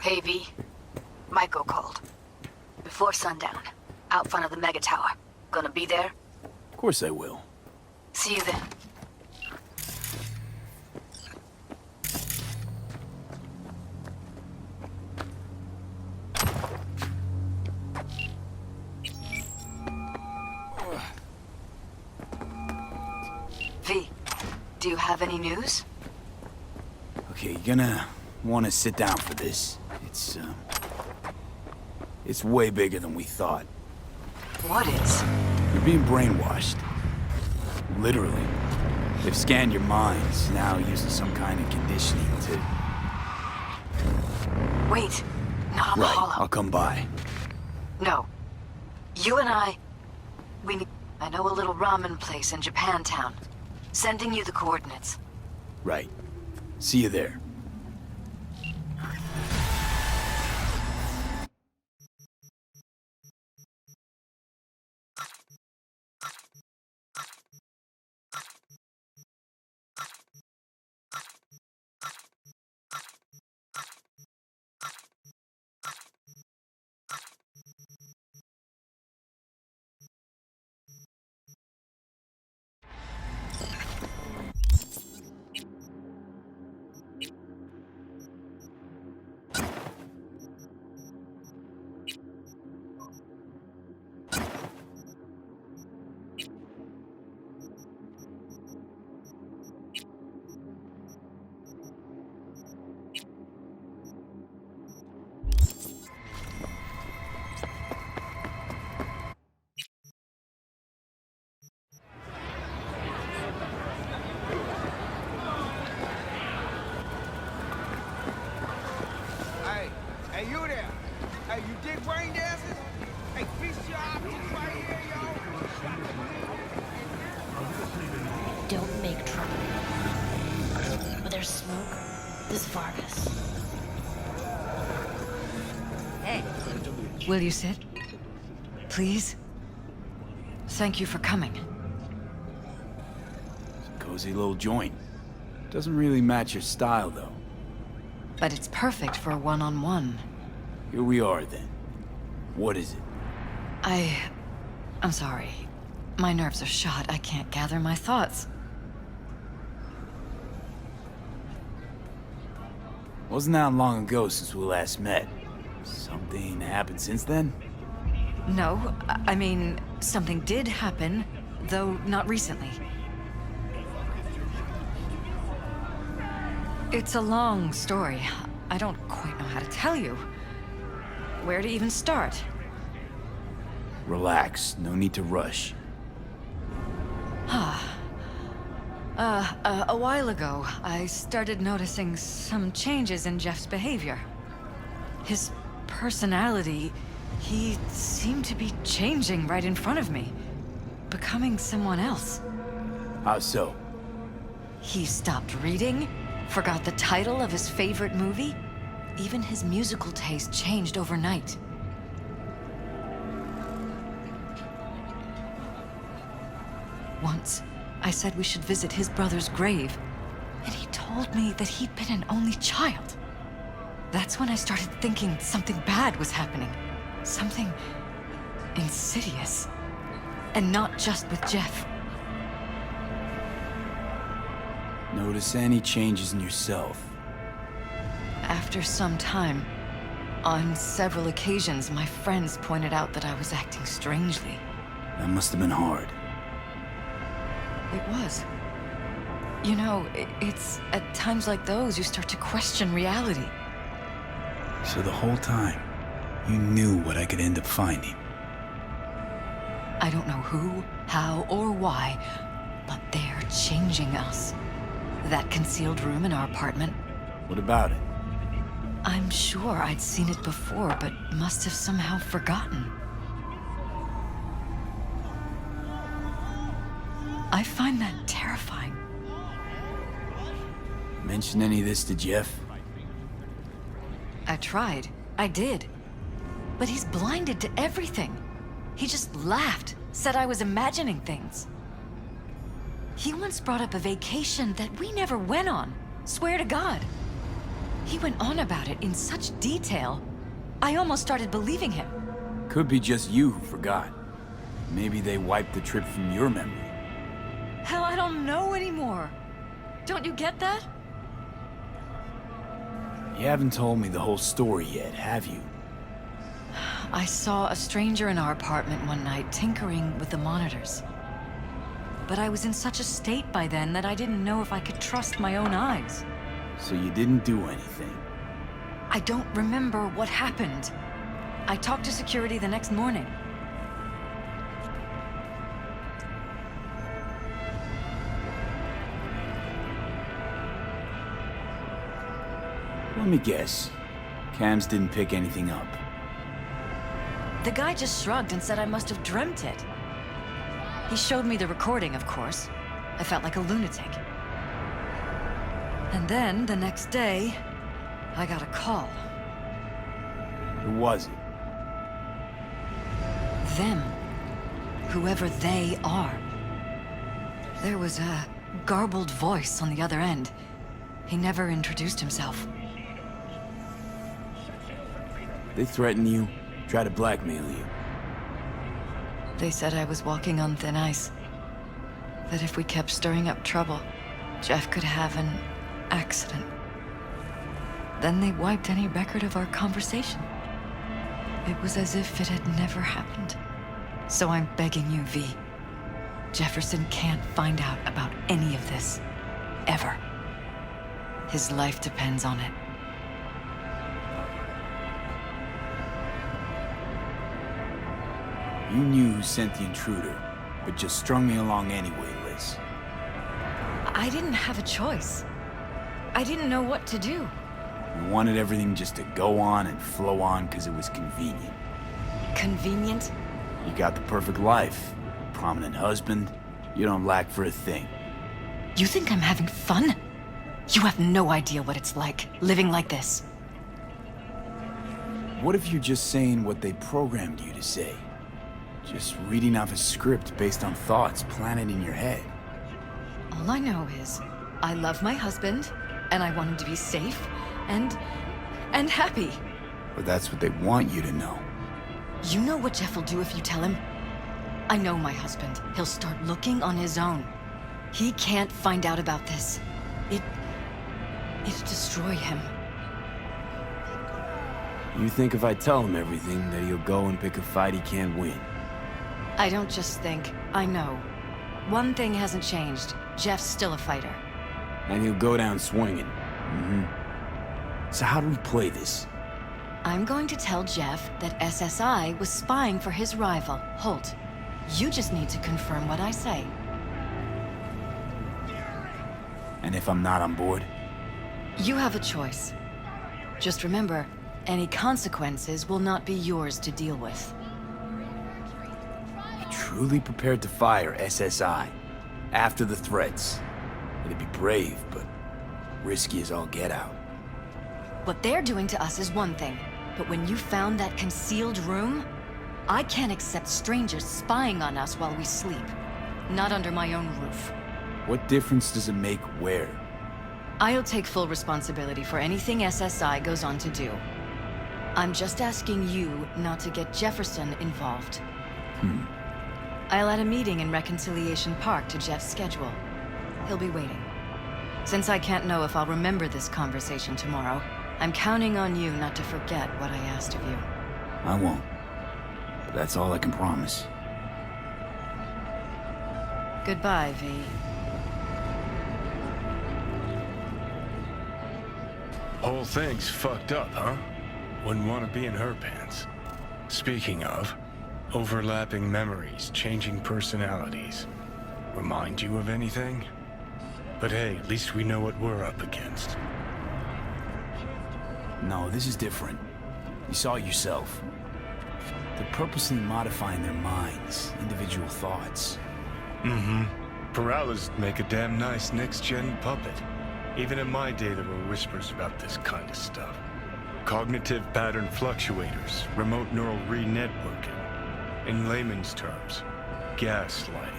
Hey, V. Michael called. Before sundown. Out front of the Mega Tower. Gonna be there? Of course I will. See you then. V, do you have any news? Okay, you're gonna want to sit down for this. It's way bigger than we thought. What is? You're being brainwashed. Literally. They've scanned your minds, now using some kind of conditioning to... Wait, not on the Right, hollow. I'll come by. No. You and I know a little ramen place in Japantown. Sending you the coordinates. Right. See you there. Hey, you there? Hey, you dig brain dances? Hey, feast your options right here, yo. Don't make trouble. Where there's smoke, there's Vargas. Hey, will you sit? Please? Thank you for coming. It's a cozy little joint. Doesn't really match your style, though. But it's perfect for a one-on-one. Here we are, then. What is it? I'm sorry. My nerves are shot. I can't gather my thoughts. Wasn't that long ago since we last met. Something happened since then? No, I mean, something did happen, though not recently. It's a long story. I don't quite know how to tell you. Where to even start? Relax. No need to rush. A while ago, I started noticing some changes in Jeff's behavior. His personality, he seemed to be changing right in front of me. Becoming someone else. How so? He stopped reading, forgot the title of his favorite movie. Even his musical taste changed overnight. Once, I said we should visit his brother's grave, and he told me that he'd been an only child. That's when I started thinking something bad was happening. Something insidious. And not just with Jeff. Notice any changes in yourself? After some time, on several occasions, my friends pointed out that I was acting strangely. That must have been hard. It was. You know, it's at times like those you start to question reality. So the whole time, you knew what I could end up finding. I don't know who, how, or why, but they're changing us. That concealed room in our apartment, What about it? I'm sure I'd seen it before, but must have somehow forgotten. I find that terrifying. Mention any of this to Jeff? I tried. I did. But he's blinded to everything. He just laughed, said I was imagining things. He once brought up a vacation that we never went on. Swear to God. He went on about it in such detail, I almost started believing him. Could be just you who forgot. Maybe they wiped the trip from your memory. Hell, I don't know anymore. Don't you get that? You haven't told me the whole story yet, have you? I saw a stranger in our apartment one night tinkering with the monitors. But I was in such a state by then that I didn't know if I could trust my own eyes. So you didn't do anything? I don't remember what happened. I talked to security the next morning. Let me guess. Cams didn't pick anything up. The guy just shrugged and said I must have dreamt it. He showed me the recording, of course. I felt like a lunatic. And then, the next day, I got a call. Who was it? Them. Whoever they are. There was a garbled voice on the other end. He never introduced himself. They threatened you, try to blackmail you. They said I was walking on thin ice. That if we kept stirring up trouble, Jeff could have an accident. Then they wiped any record of our conversation. It was as if it had never happened. So I'm begging you, V. Jefferson can't find out about any of this. Ever. His life depends on it. You knew who sent the intruder, but just strung me along anyway, Liz. I didn't have a choice. I didn't know what to do. You wanted everything just to go on and flow on because it was convenient. Convenient? You got the perfect life. Prominent husband. You don't lack for a thing. You think I'm having fun? You have no idea what it's like, living like this. What if you're just saying what they programmed you to say? Just reading off a script based on thoughts planted in your head. All I know is, I love my husband, and I want him to be safe, and happy. But that's what they want you to know. You know what Jeff will do if you tell him? I know my husband. He'll start looking on his own. He can't find out about this. It'd destroy him. You think if I tell him everything, that he'll go and pick a fight he can't win? I don't just think, I know. One thing hasn't changed. Jeff's still a fighter. And he'll go down swinging. So how do we play this? I'm going to tell Jeff that SSI was spying for his rival, Holt. You just need to confirm what I say. And if I'm not on board? You have a choice. Just remember, any consequences will not be yours to deal with. You're truly prepared to fire SSI after the threats. It'd be brave, but risky as all get out. What they're doing to us is one thing, but when you found that concealed room, I can't accept strangers spying on us while we sleep. Not under my own roof. What difference does it make where? I'll take full responsibility for anything SSI goes on to do. I'm just asking you not to get Jefferson involved. I'll add a meeting in Reconciliation Park to Jeff's schedule. He'll be waiting. Since I can't know if I'll remember this conversation tomorrow, I'm counting on you not to forget what I asked of you. I won't. But that's all I can promise. Goodbye, V. Whole thing's fucked up, huh? Wouldn't want to be in her pants. Speaking of, overlapping memories, changing personalities. Remind you of anything? But hey, at least we know what we're up against. No, this is different. You saw it yourself. They're purposely modifying their minds, individual thoughts. Peralez make a damn nice next-gen puppet. Even in my day, there were whispers about this kind of stuff. Cognitive pattern fluctuators, remote neural re-networking. In layman's terms, gaslighting.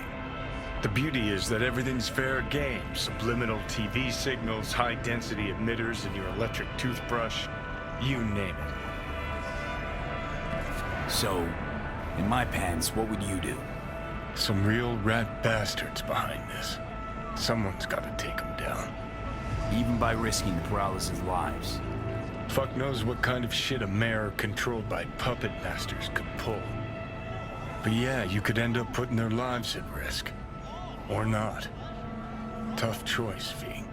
The beauty is that everything's fair game. Subliminal TV signals, high-density emitters in your electric toothbrush. You name it. So, in my pants, what would you do? Some real rat bastards behind this. Someone's gotta take them down. Even by risking the Peralez's lives. Fuck knows what kind of shit a mayor controlled by puppet masters could pull. But yeah, you could end up putting their lives at risk. Or not. Tough choice, V.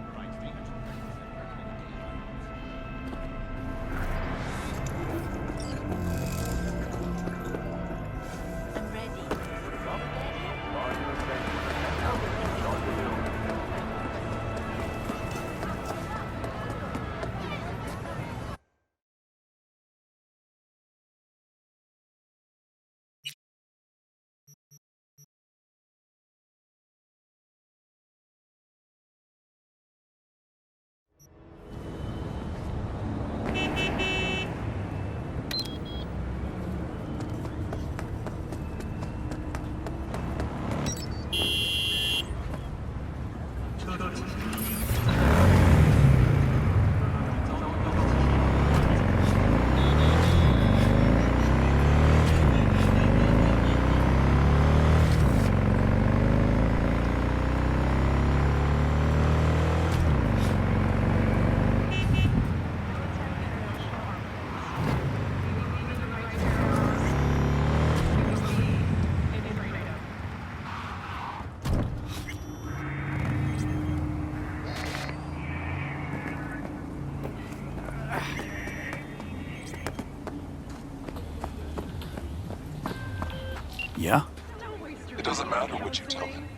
I'm ready. Yeah? It doesn't matter what you tell them.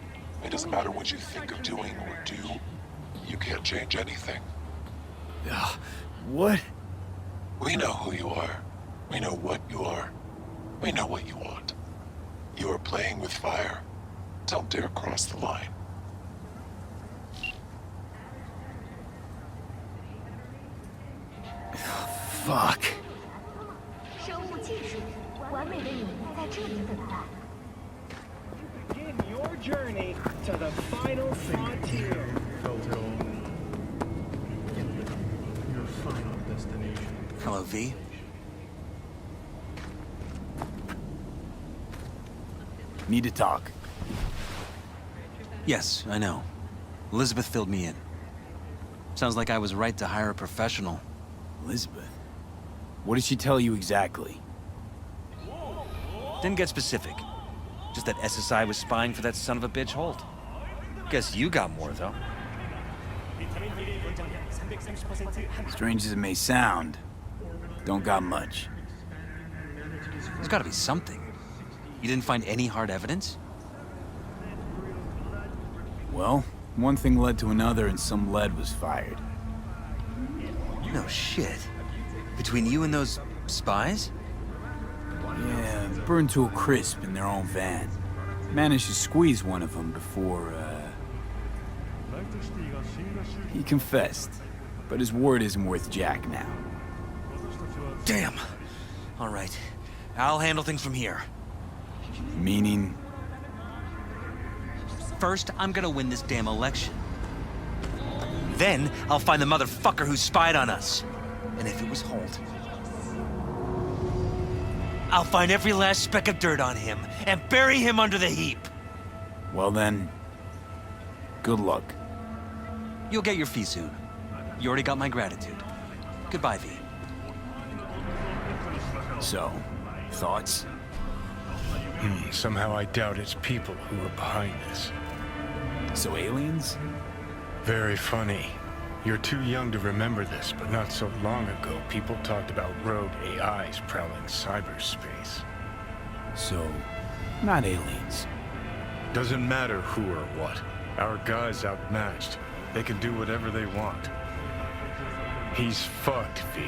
It doesn't matter what you think of doing or do. You can't change anything. What? We know who you are. We know what you are. We know what you want. You are playing with fire. Don't dare cross the line. Fuck. 生物技术，完美的你在这里等待。 Begin your journey to the final frontier. Your final destination. Hello, V. Need to talk. Yes, I know. Elizabeth filled me in. Sounds like I was right to hire a professional. Elizabeth? What did she tell you exactly? Didn't get specific. Just that SSI was spying for that son of a bitch Holt. Guess you got more, though. Strange as it may sound, don't got much. There's gotta be something. You didn't find any hard evidence? Well, one thing led to another and some lead was fired. No shit. Between you and those spies? Yeah, burned to a crisp in their own van. Managed to squeeze one of them before, he confessed, but his word isn't worth jack now. Damn. All right. I'll handle things from here. Meaning? First, I'm gonna win this damn election. Then, I'll find the motherfucker who spied on us. And if it was Holt, I'll find every last speck of dirt on him and bury him under the heap. Well then, good luck. You'll get your fee soon. You already got my gratitude. Goodbye, V. So, thoughts? Somehow I doubt it's people who are behind this. So aliens? Very funny. You're too young to remember this, but not so long ago, people talked about rogue AIs prowling cyberspace. So, not aliens. Doesn't matter who or what. Our guy's outmatched. They can do whatever they want. He's fucked, V.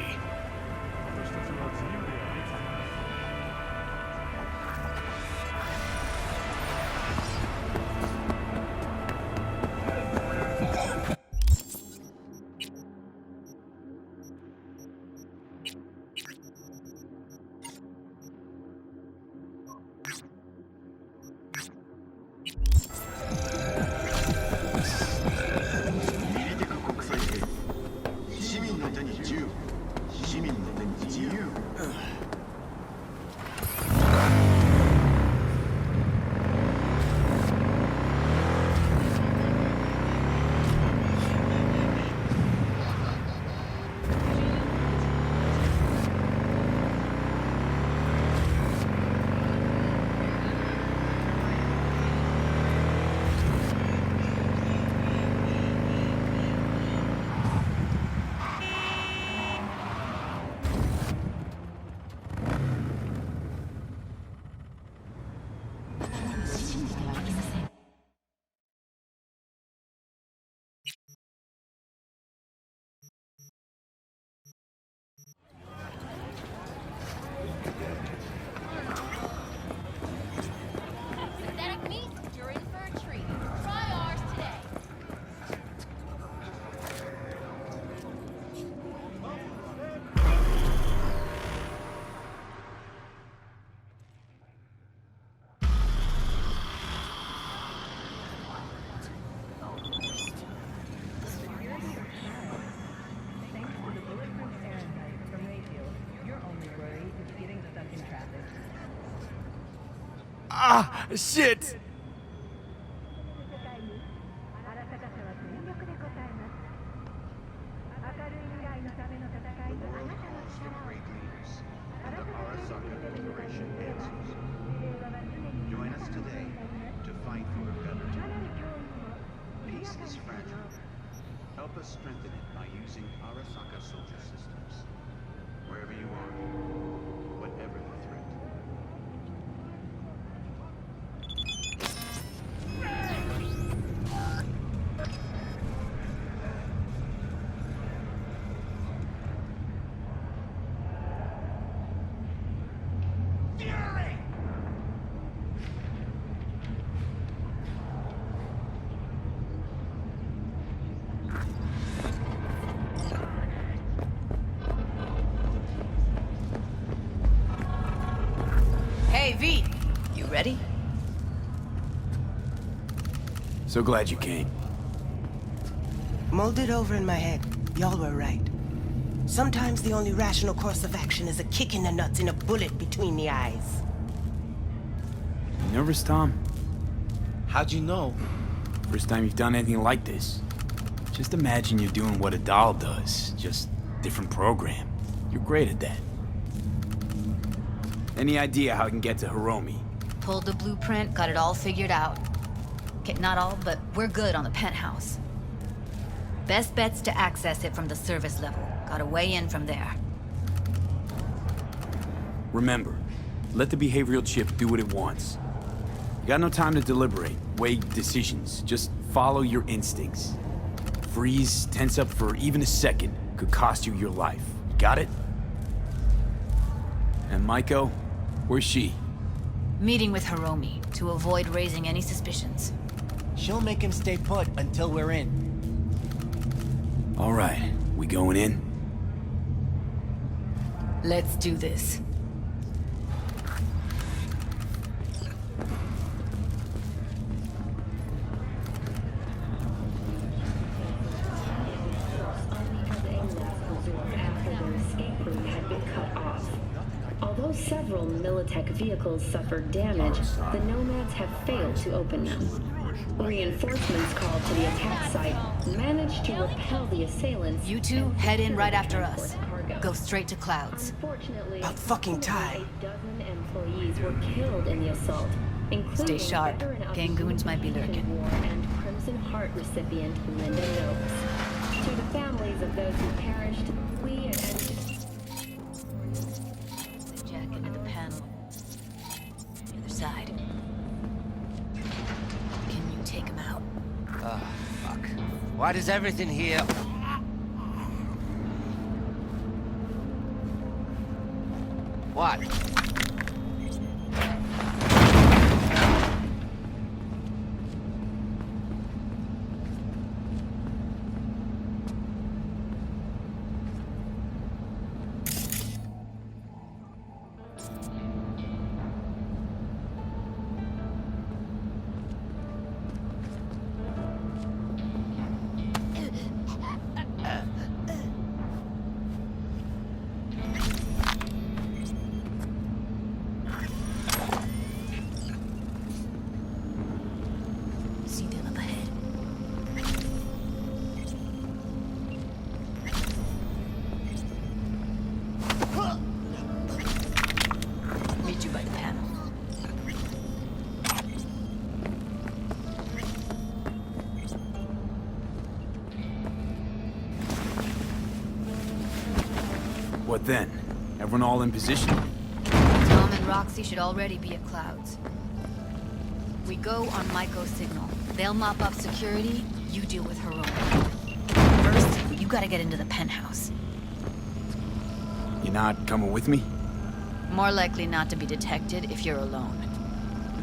Synthetic meat, you're in for a treat. Try ours today. Ah, shit! Join us today to fight for a better tomorrow. Peace is fragile. Help us strengthen it by using Arasaka soldier systems. Wherever you are, whatever the threat. Hey, V, you ready? So glad you came. Mulled it over in my head. Y'all were right. Sometimes the only rational course of action is a kick in the nuts and a bullet between the eyes. You nervous, Tom? How'd you know? First time you've done anything like this. Just imagine you're doing what a doll does, just different program. You're great at that. Any idea how I can get to Hiromi? Pulled the blueprint, got it all figured out. Okay, not all, but we're good on the penthouse. Best bet's to access it from the service level. Gotta weigh in from there. Remember, let the behavioral chip do what it wants. You got no time to deliberate, weigh decisions. Just follow your instincts. Freeze, tense up for even a second could cost you your life. Got it? And Maiko, where's she? Meeting with Hiromi to avoid raising any suspicions. She'll make him stay put until we're in. All right, we going in? Let's do this. Militech vehicles suffered damage, the Nomads have failed to open them. Reinforcements called to the attack site managed to repel the assailants. You two head in right after us. Go straight to Clouds. Unfortunately, About fucking time. a dozen employees were killed in the assault, including Stay sharp. veteran of the Gangoons might be Union lurking. War and Crimson Heart recipient Linda Noakes. To the families of those who perished, we at Jack into the panel. The other side. Can you take him out? Oh, fuck. Why does everything here... What? See them up ahead. Meet you by the panel. What then? Everyone all in position? Tom and Roxy should already be at Clouds. We go on Maiko's signal. They'll mop up security, you deal with Hiromi. First, you gotta get into the penthouse. You're not coming with me? More likely not to be detected if you're alone.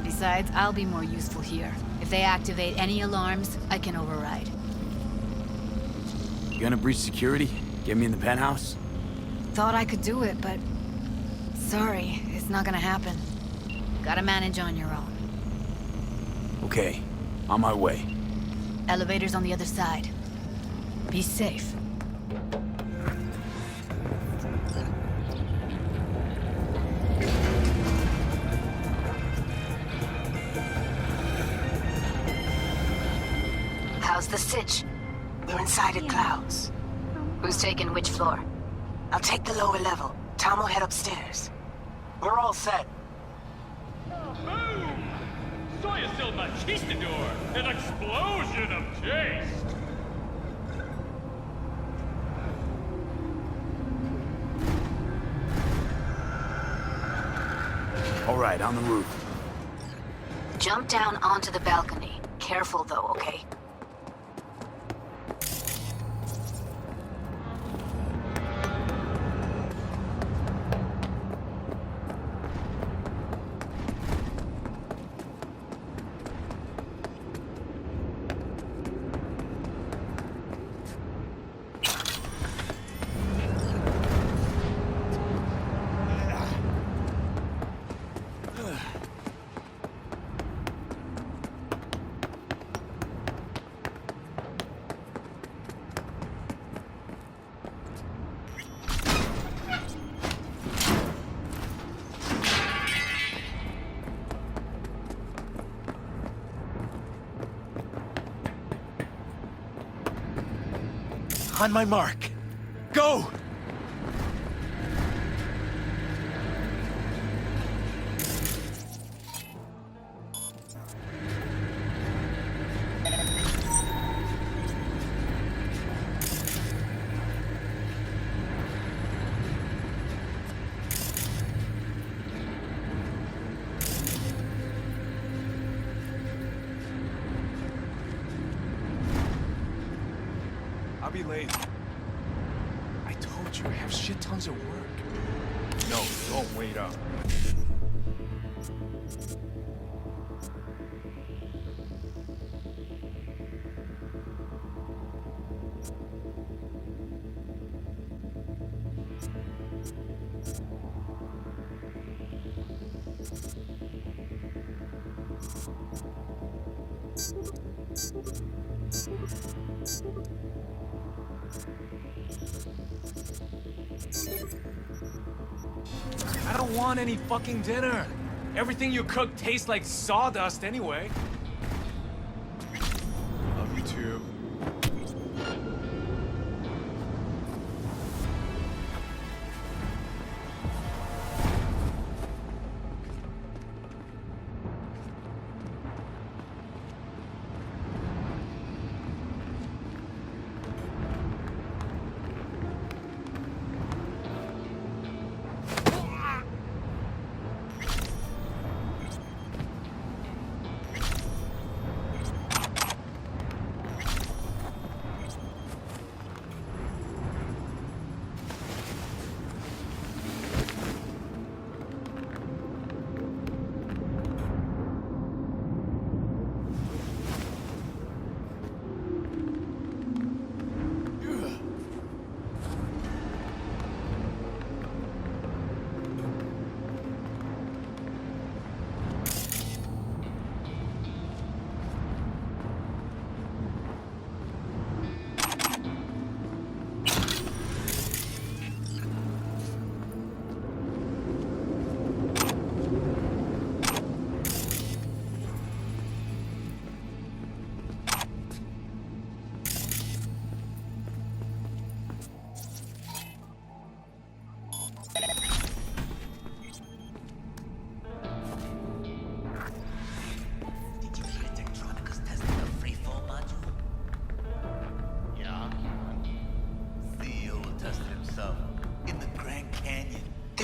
Besides, I'll be more useful here. If they activate any alarms, I can override. You gonna breach security? Get me in the penthouse? Thought I could do it, but... Sorry, it's not gonna happen. Gotta manage on your own. Okay, on my way. Elevator's on the other side. Be safe. How's the sitch? We're inside at Clouds. Who's taking which floor? I'll take the lower level. Tom will head upstairs. We're all set. Boom! Soy still machistador! An explosion of taste! All right, on the roof. Jump down onto the balcony. Careful though, okay? On my mark. Go! I'll be late. I told you, I have shit tons of work. No, don't wait up. I don't don't want any fucking dinner. Everything you cook tastes like sawdust anyway. Love you too.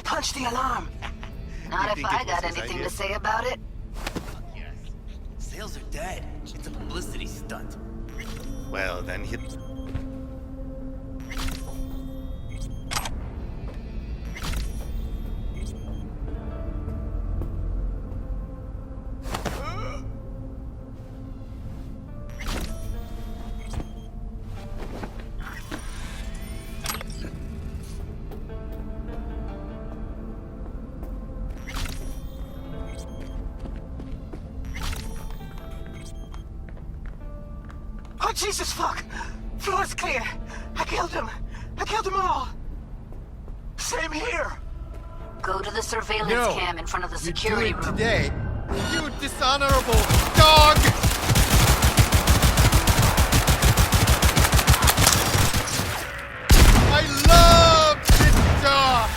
Punch the alarm. Not if I got anything to say about it. Fuck yes. Sales are dead. It's a publicity stunt. Well, then he... Oh, Jesus, fuck! Floor's clear. I killed him. I killed them all. Same here. Go to the surveillance cam in front of the security room. Today, you dishonorable dog! I love this dog!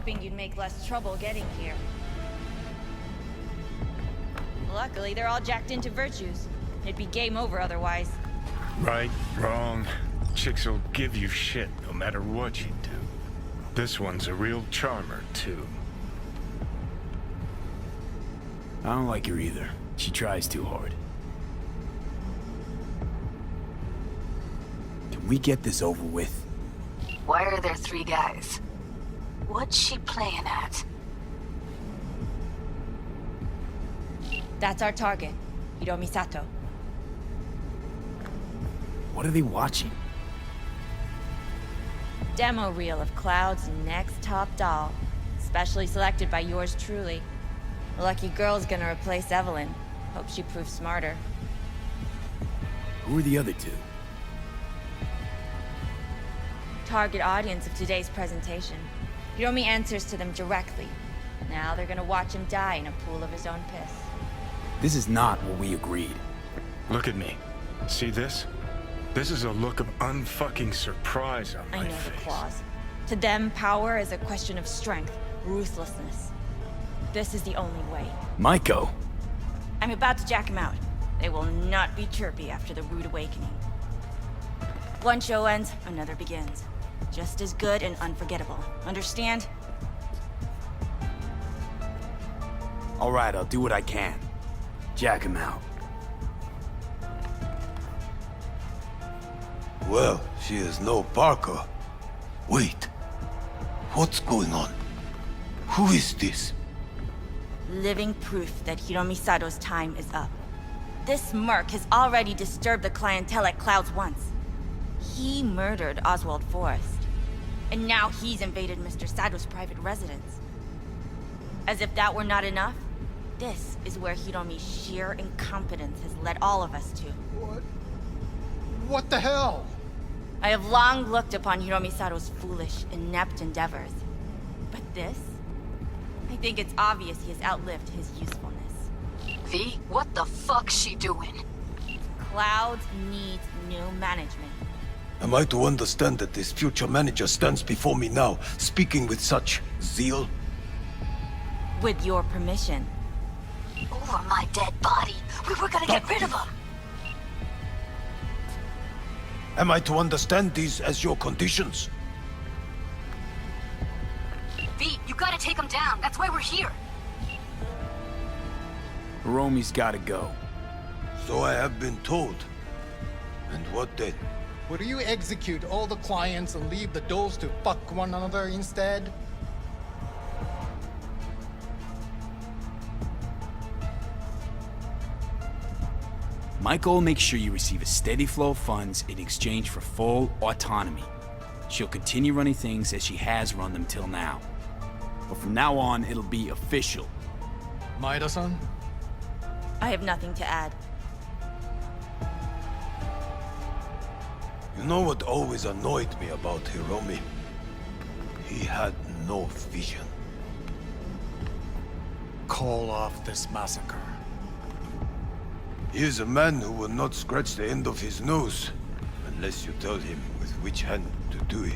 hoping you'd make less trouble getting here. Luckily, they're all jacked into virtues. It'd be game over otherwise. Right, wrong. Chicks will give you shit no matter what you do. This one's a real charmer, too. I don't like her either. She tries too hard. Can we get this over with? Why are there 3 guys? What's she playing at? That's our target, Hiromi Sato. What are they watching? Demo reel of Cloud's next top doll. Specially selected by yours truly. The lucky girl's gonna replace Evelyn. Hope she proves smarter. Who are the other 2? Target audience of today's presentation. Hiromi answers to them directly. Now they're gonna watch him die in a pool of his own piss. This is not what we agreed. Look at me. See this? This is a look of unfucking surprise on I my know face. the claws. To them, power is a question of strength, ruthlessness. This is the only way. Maiko! I'm about to jack him out. They will not be chirpy after the rude awakening. One show ends, another begins. Just as good and unforgettable. Understand? All right, I'll do what I can. Jack him out. Well, she is no Parker. Wait. What's going on? Who is this? Living proof that Hiromi Sato's time is up. This merc has already disturbed the clientele at Clouds once. He murdered Oswald Forrest. And now he's invaded Mr. Sato's private residence. As if that were not enough, this is where Hiromi's sheer incompetence has led all of us to. What the hell? I have long looked upon Hiromi Sato's foolish, inept endeavors. But this? I think it's obvious he has outlived his usefulness. V, what the fuck's she doing? Clouds needs new management. Am I to understand that this future manager stands before me now, speaking with such zeal? With your permission. Over my dead body. We were gonna get rid of him. Am I to understand these as your conditions? V, you gotta take him down. That's why we're here. Hiromi's gotta go. So I have been told. And what then? Would you execute all the clients and leave the dolls to fuck one another instead? Maiko will make sure you receive a steady flow of funds in exchange for full autonomy. She'll continue running things as she has run them till now. But from now on, it'll be official. Maeda-san? I have nothing to add. You know what always annoyed me about Hiromi? He had no vision. Call off this massacre. He is a man who will not scratch the end of his nose, unless you tell him with which hand to do it.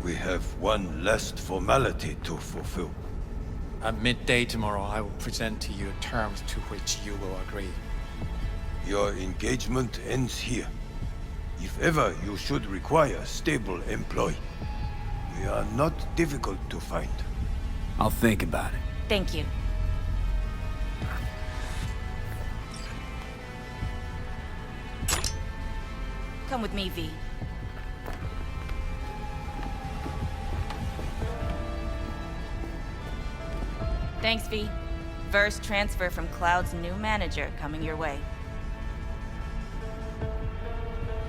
We have one last formality to fulfill. At midday tomorrow, I will present to you terms to which you will agree. Your engagement ends here. If ever you should require a stable employee, we are not difficult to find. I'll think about it. Thank you. Come with me, V. Thanks, V. First transfer from Cloud's new manager coming your way.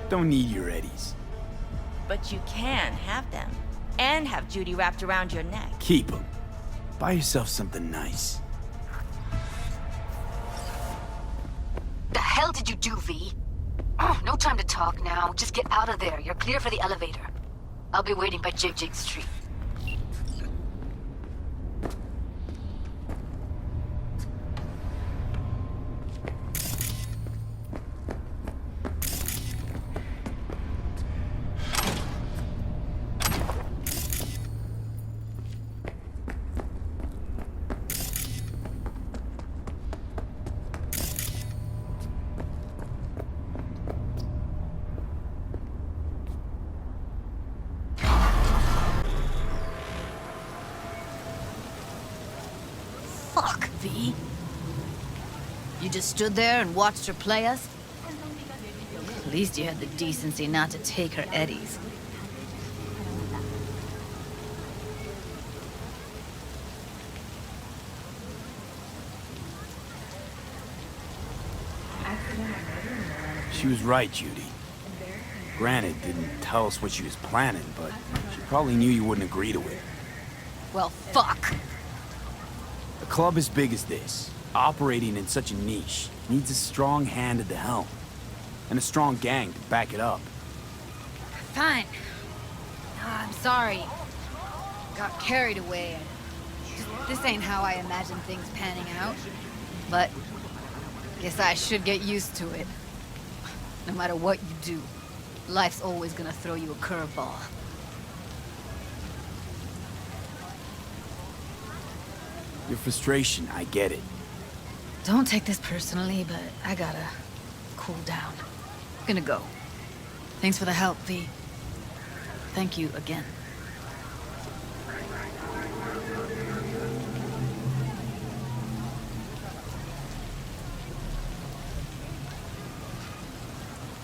Don't need your eddies. But you can have them. And have Judy wrapped around your neck. Keep them. Buy yourself something nice. The hell did you do, V? Oh, no time to talk now. Just get out of there. You're clear for the elevator. I'll be waiting by Jig Street. V? You just stood there and watched her play us? At least you had the decency not to take her eddies. She was right, Judy. Granted, didn't tell us what she was planning, but she probably knew you wouldn't agree to it. Well, fuck. A club as big as this, operating in such a niche, needs a strong hand at the helm. And a strong gang to back it up. Fine. I'm sorry. Got carried away. This ain't how I imagined things panning out. But guess I should get used to it. No matter what you do, life's always gonna throw you a curveball. Your frustration, I get it. Don't take this personally, but I gotta cool down. Gonna go. Thanks for the help, V. Thank you again.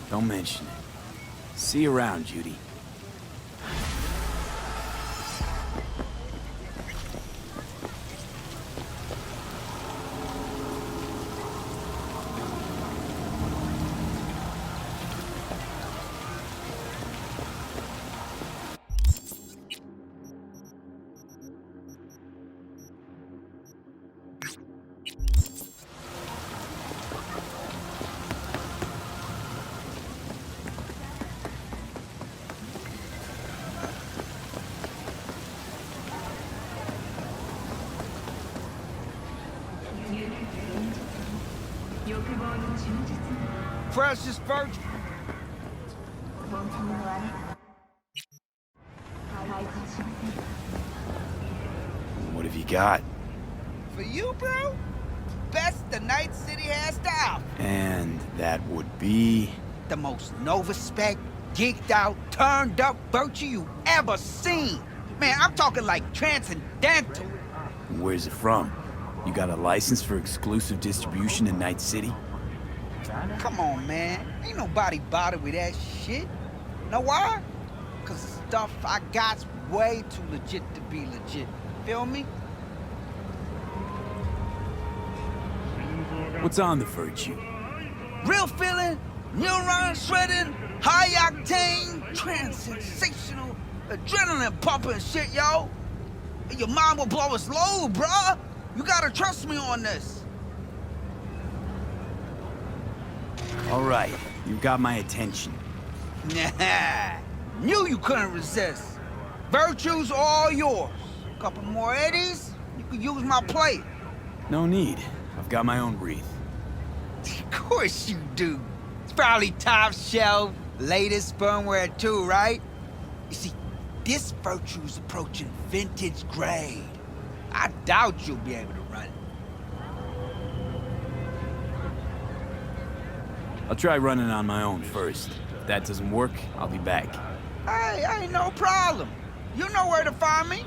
Don't mention it. See you around, Judy. Precious virgin. What have you got? For you, bro? Best the Night City has to offer. And that would be... The most Nova-spec, geeked out, turned up virtue you ever seen. Man, I'm talking like transcendental. Where's it from? You got a license for exclusive distribution in Night City? Come on, man. Ain't nobody bothered with that shit. Know why? Cause the stuff I got's way too legit to be legit. Feel me? What's on the Virtue? Real feeling, neuron shredding, high octane, trans-sensational, adrenaline pumping shit, yo. And your mind will blow its load, bruh. You gotta trust me on this. All right, you got my attention. Nah, knew you couldn't resist. Virtue's all yours. Couple more eddies, you can use my plate. No need. I've got my own wreath. Of course you do. It's probably top shelf, latest firmware too, right? You see, this Virtue's approaching vintage grade. I doubt you'll be able to run it. I'll try running on my own first. If that doesn't work, I'll be back. Hey, ain't no problem. You know where to find me.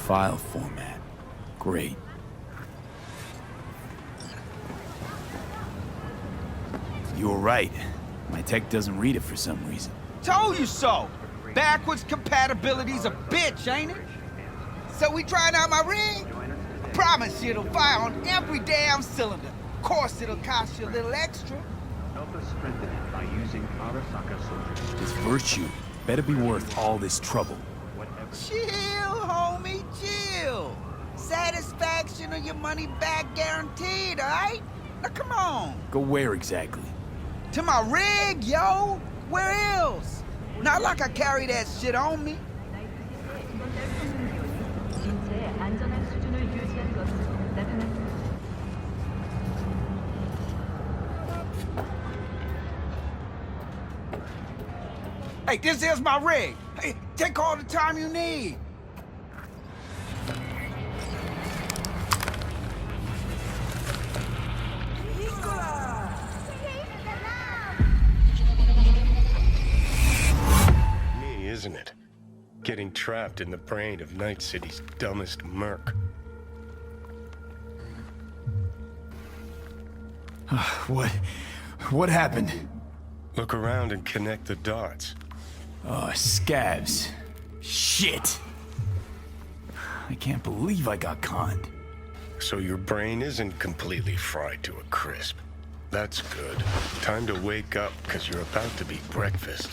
File format. Great. You were right. My tech doesn't read it for some reason. Told you so! Backwards compatibility's a bitch, ain't it? So we trying out my rig? Promise you it'll fire on every damn cylinder. Of course it'll cost you a little extra. Help us strengthen it by using Arasaka soldier. This virtue better be worth all this trouble. Chill, homie, chill. Satisfaction or your money back guaranteed, alright? Now come on. Go where exactly? To my rig, yo! Where else? Not like I carry that shit on me. Hey, this is my rig. Hey, take all the time you need. Me, isn't it? Getting trapped in the brain of Night City's dumbest merc. What happened? Look around and connect the dots. Oh, scabs. Shit! I can't believe I got conned. So your brain isn't completely fried to a crisp. That's good. Time to wake up, because you're about to be breakfast.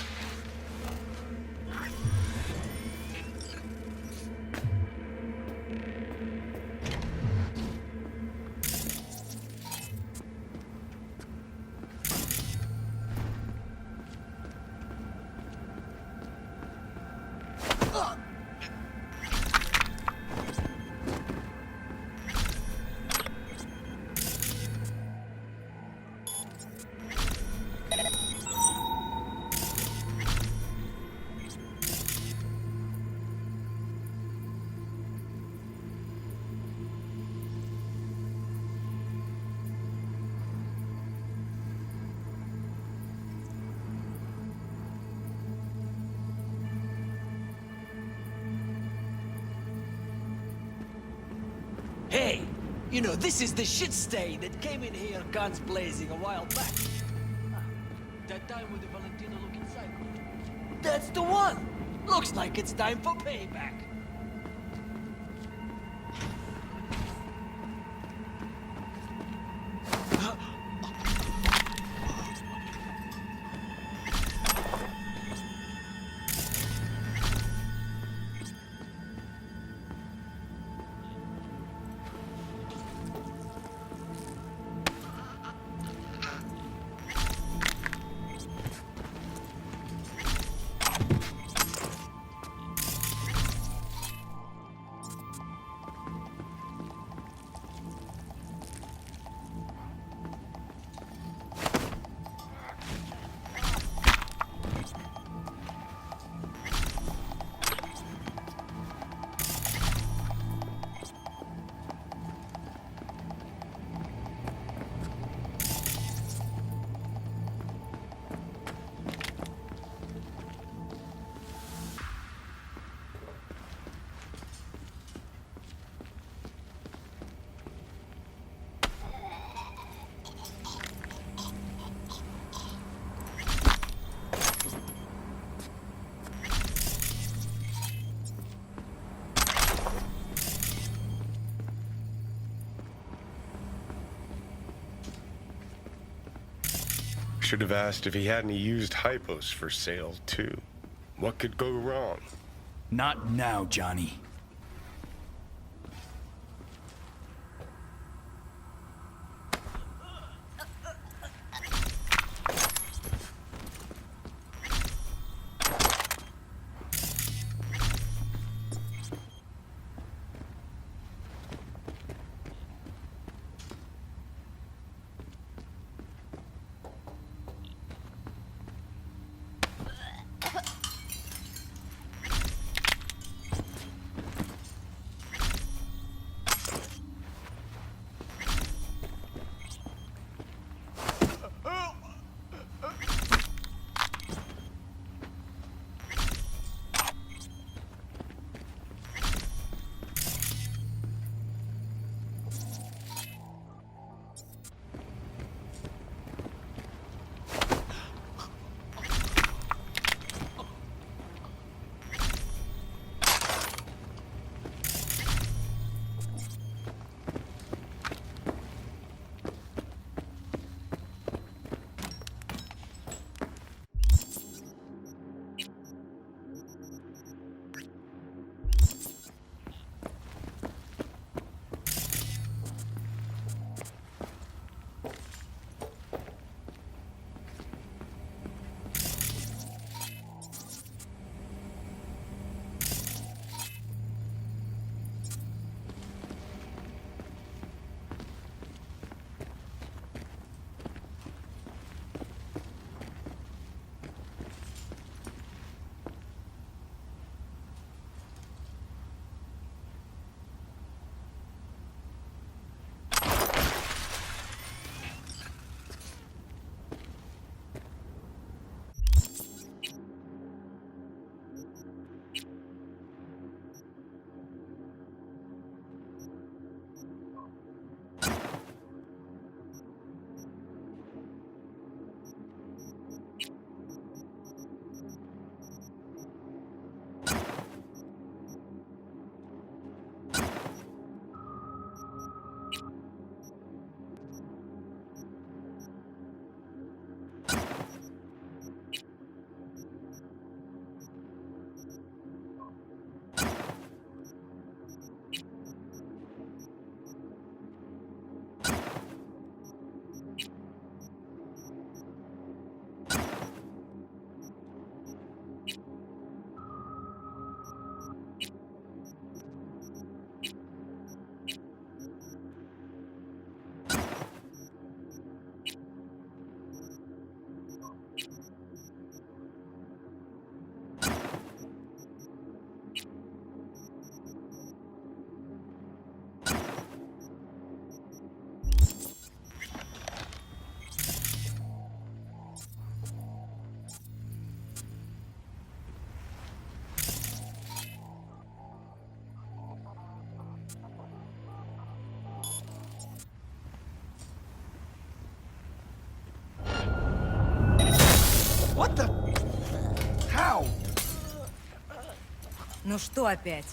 Hey, you know, this is the shit stain that came in here guns blazing a while back. That time with the Valentina-looking cycle. That's the one! Looks like it's time for payback. Should have asked if he had any used hypos for sale, too. What could go wrong? Not now, Johnny. What the? How? Ну что опять?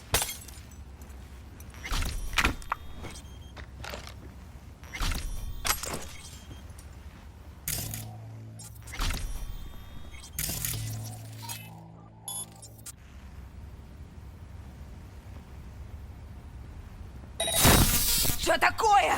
Что такое?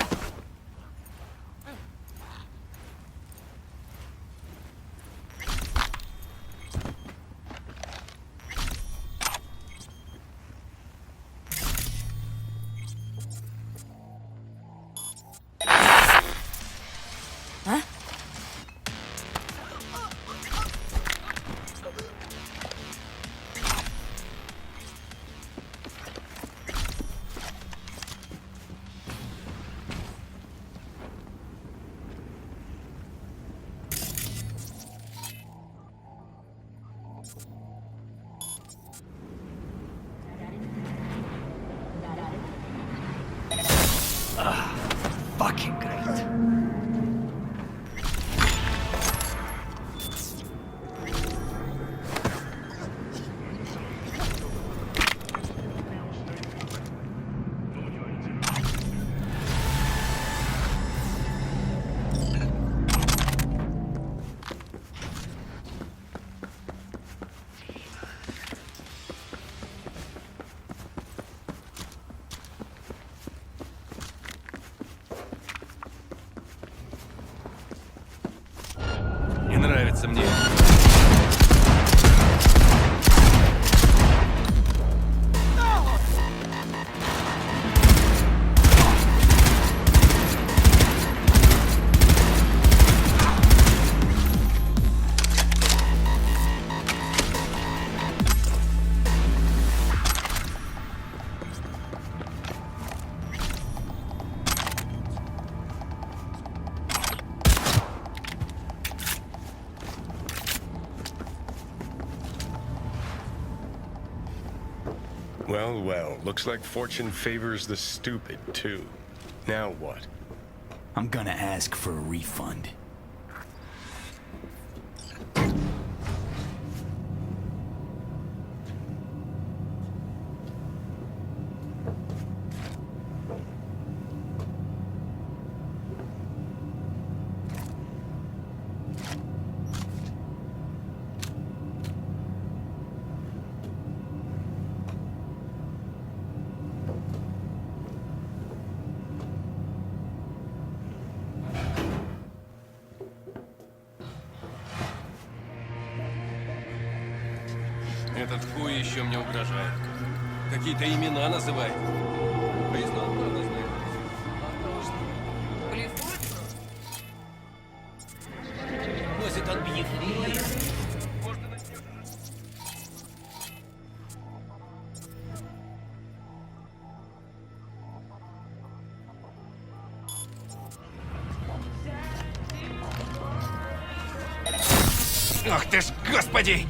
А? Fucking great. Не нравится мне. Well, well, looks like fortune favors the stupid, too. Now what? I'm gonna ask for a refund. Этот хуй еще мне угрожает. Какие-то имена называет. Признал, правда, знает. Носит отбивные. Ах ты ж, господи!